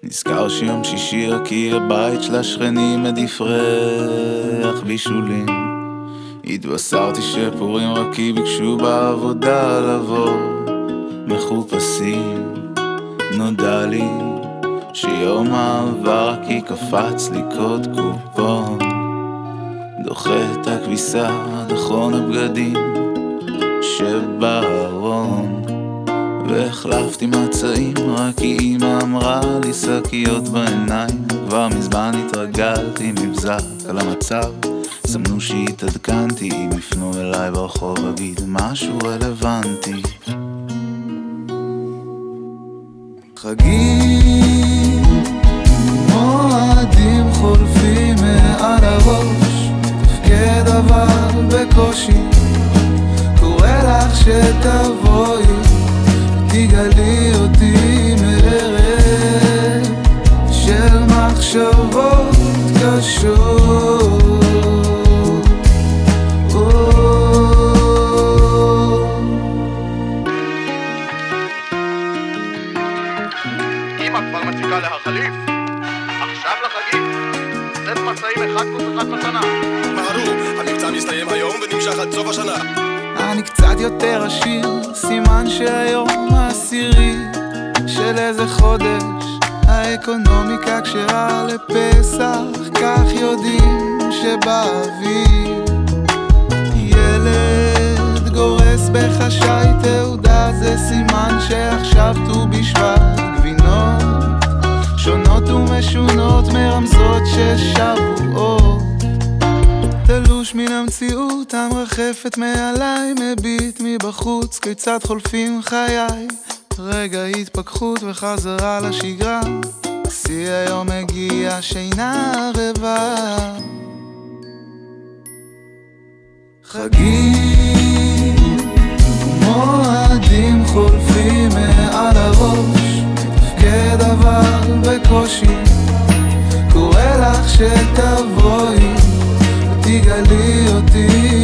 נזכר שיום שישי כי הבית של השכנים עדיף ריח בישולים. התבשרתי שפורים רק כי ביקשו בעבודה לבוא מחופשים. נודע לי שיום העבר כי קפץ לי קוד קופון. דוחה את הכביסה עד אחרון הבגדים שבארון, והחלפתי מצעים רק כי אמא אמרה לי שקיות בעיניים. כבר מזמן התרגלתי מבזק על המצב, סמנו שהתעדכנתי אם יפנו אליי ברחוב אגיד משהו רלוונטי. חגים מועדים חולפים מעל הראש, תפקד אבל בקושי, קורא לך שתבואי תגלי אותי מערב של מחשבות קשות. אמא כבר מציקה להחליף, עכשיו לחגים, סט מסעים 1 + 1 מתנה. מהרו, המבצע מסתיים היום ונמשך עד סוף השנה. אני קצת יותר עשיר, סימן שהיום העשירי של איזה חודש. האקונומיקה כשרה לפסח, כך יודעים שבאוויר ילד גורס בחשאי תעודה, זה סימן שעכשיו ט"ו בשבט. גבינות שונות ומשונות מרמזות ששבועות, תלוש מן המציאות המרחפת מעליי, מביט מבחוץ כיצד חולפים חיי. רגע התפכחות וחזרה לשגרה, שיא היום הגיע שינה ערבה. חגים מועדים חולפים מעל הראש, תפקד אבל בקושי, קורא לך שתבואי תגלי אותי